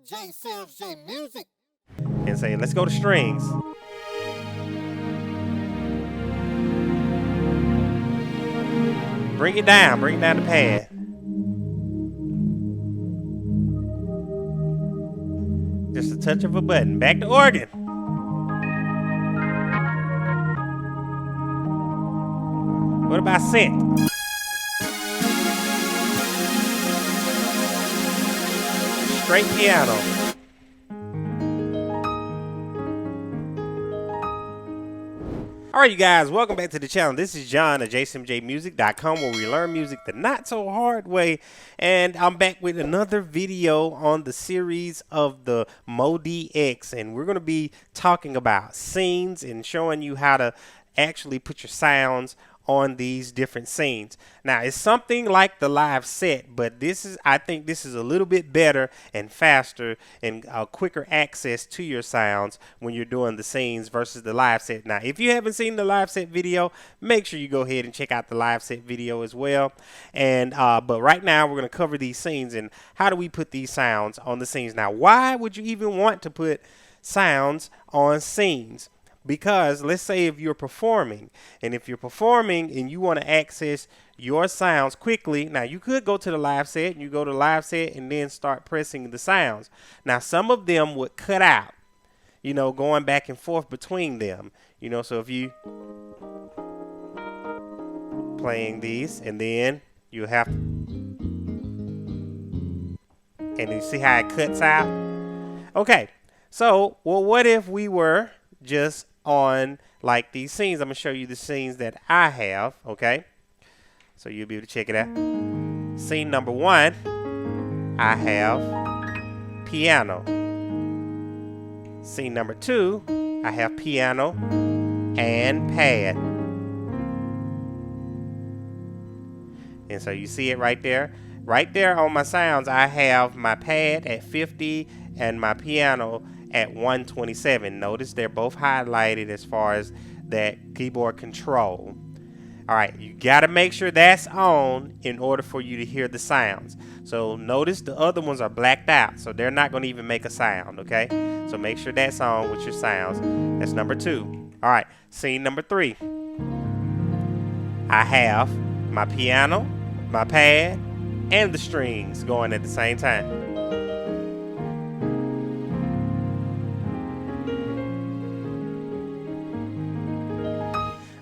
J Sims J Music. And say, let's go to strings. Bring it down the pad. Just a touch of a button. Back to organ. What about synth? Straight piano. All right, you guys, welcome back to the channel. This is John at jsimjmusic.com, where we learn music the not so hard way. And I'm back with another video on the series of the MODX, and we're going to be talking about scenes and showing you how to actually put your sounds on these different scenes. Now, it's something like the live set, but I think this is a little bit better and faster and quicker access to your sounds when you're doing the scenes versus the live set. Now, if you haven't seen the live set video, make sure you go ahead and check out the live set video as well. And but right now we're going to cover these scenes and how do we put these sounds on the scenes. Now, why would you even want to put sounds on scenes? Because let's say if you're performing, and you want to access your sounds quickly, now you could go to the live set and you go to live set and then start pressing the sounds. Now some of them would cut out, going back and forth between them, so if you playing these and then you have, and you see how it cuts out? Okay, so, well, what if we were just on like these scenes? I'm gonna show you the scenes that I have, okay? So you'll be able to check it out. Scene number 1, I have piano. Scene number 2, I have piano and pad. And so you see it right there. Right there on my sounds, I have my pad at 50 and my piano at 127. Notice they're both highlighted as far as that keyboard control. All right, you got to make sure that's on in order for you to hear the sounds. So notice the other ones are blacked out, so they're not going to even make a sound, okay? So make sure that's on with your sounds. That's number 2. All right, scene number 3. I have my piano, my pad, and the strings going at the same time.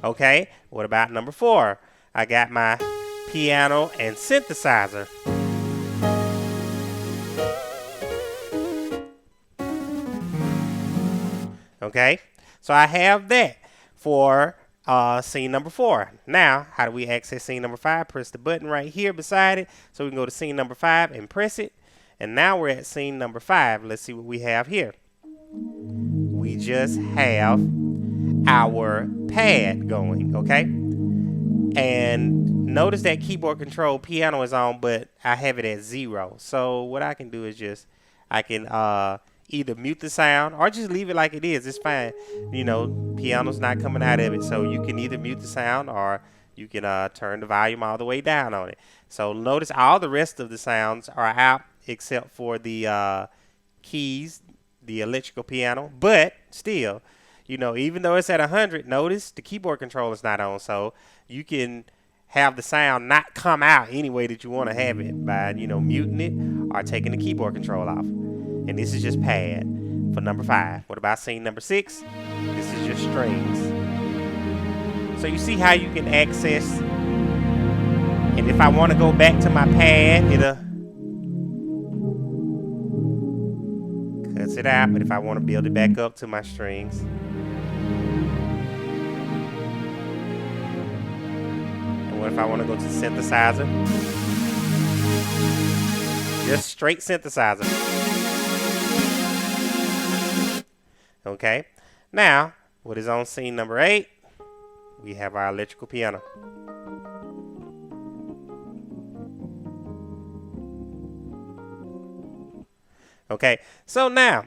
Okay, what about number 4? I got my piano and synthesizer. Okay, so I have that for scene number 4. Now, how do we access scene number 5? Press the button right here beside it so we can go to scene number 5 and press it. And now we're at scene number 5. Let's see what we have here. We just have our pad going, okay? And notice that keyboard control piano is on, but I have it at 0. So what I can do is I can either mute the sound or just leave it like it is. It's fine. Piano's not coming out of it. So you can either mute the sound or you can turn the volume all the way down on it. So notice all the rest of the sounds are out except for the keys, the electrical piano, but still, even though it's at 100, notice the keyboard control is not on, so you can have the sound not come out any way that you want to have it by, muting it or taking the keyboard control off. And this is just pad for number 5. What about scene number 6? This is just strings. So you see how you can access, and if I want to go back to my pad, it'll cuts it out, but if I want to build it back up to my strings, what if I want to go to synthesizer? Just straight synthesizer. Okay. Now, what is on scene number 8? We have our electrical piano. Okay. So now,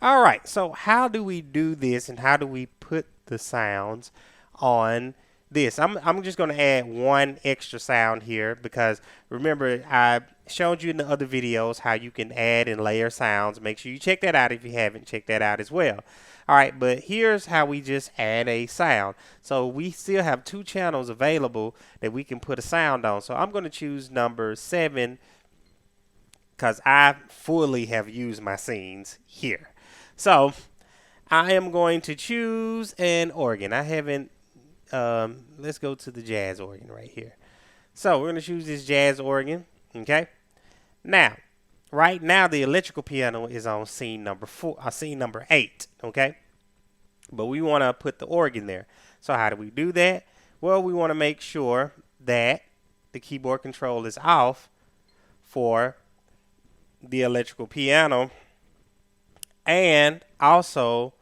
all right. So how do we do this and how do we put the sounds on this. I'm just going to add one extra sound here because remember I showed you in the other videos how you can add and layer sounds. Make sure you check that out if you haven't checked that out as well. All right, but here's how we just add a sound. So we still have 2 channels available that we can put a sound on. So I'm going to choose number 7 because I fully have used my scenes here. So I am going to choose an organ. I haven't, let's go to the jazz organ right here. So we're going to choose this jazz organ, okay? Now, right now the electrical piano is on scene number 8, okay? But we want to put the organ there. So how do we do that? Well, we want to make sure that the keyboard control is off for the electrical piano and also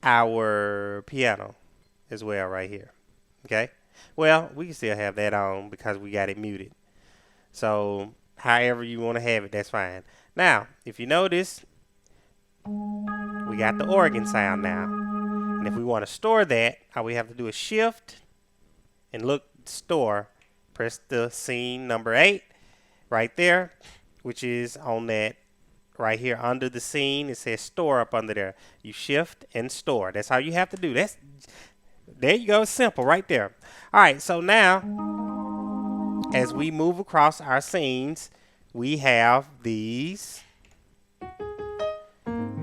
our piano as well right here. Okay, well, we can still have that on because we got it muted. So however you want to have it, that's fine. Now if you notice, we got the organ sound now, and if we want to store that, all we have to do is shift and look store, press the scene number 8 right there, which is on that right here under the scene. It says store up under there. You shift and store. That's how you have to do. There you go. Simple right there. All right, so now as we move across our scenes, we have these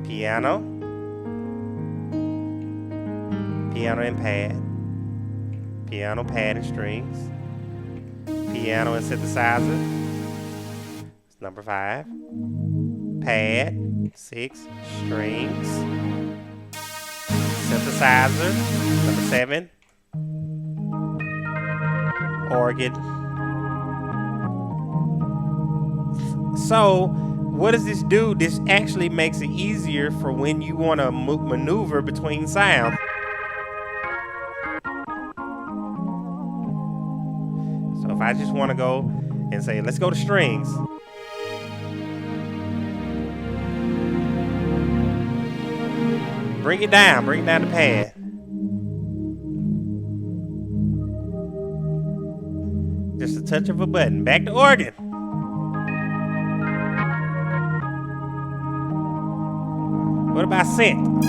piano and pad, piano, pad and strings, piano and synthesizer, it's number 5, pad, 6, strings, synthesizer, number 7, organ. So what does this do? This actually makes it easier for when you want to maneuver between sounds. So if I just want to go and say, let's go to strings. Bring it down the pad. Just a touch of a button. Back to organ. What about synth?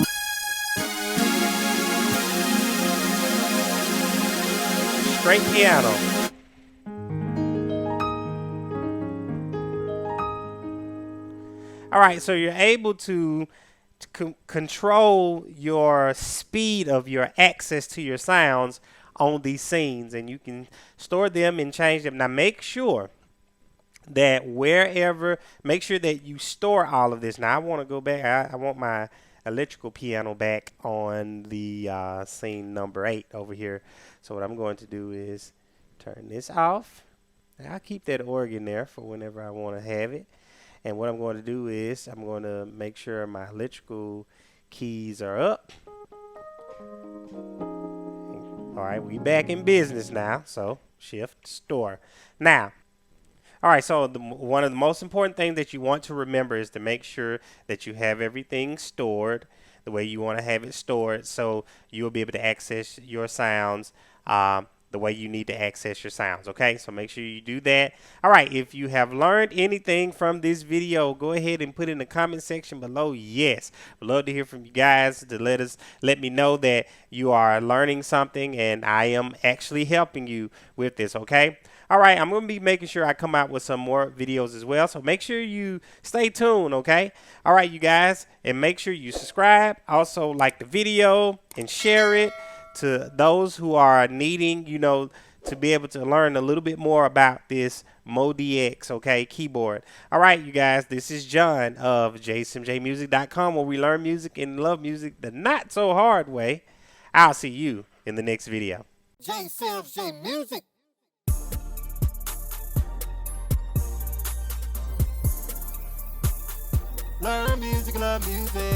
Straight piano. All right, so you're able to control your speed of your access to your sounds on these scenes, and you can store them and change them. Now make sure that make sure that you store all of this. Now I want to go back. I want my electrical piano back on the scene number 8 over here. So what I'm going to do is turn this off. I'll keep that organ there for whenever I want to have it. And what I'm going to do is I'm going to make sure my electrical keys are up. All right, we back in business now. So shift, store. Now, all right, so one of the most important things that you want to remember is to make sure that you have everything stored the way you want to have it stored, so you'll be able to access your sounds the way you need to access your sounds. Okay, so make sure you do that. All right, if you have learned anything from this video, go ahead and put in the comment section below. Yes, I'd love to hear from you guys to let me know that you are learning something and I am actually helping you with this. Okay. All right, I'm going to be making sure I come out with some more videos as well, so make sure you stay tuned, okay? All right, you guys, and make sure you subscribe. Also, like the video and share it to those who are needing, to be able to learn a little bit more about this MODX, okay, keyboard. All right, you guys, this is John of jsmjmusic.com, where we learn music and love music the not so hard way. I'll see you in the next video. J Music. Learn music, love music.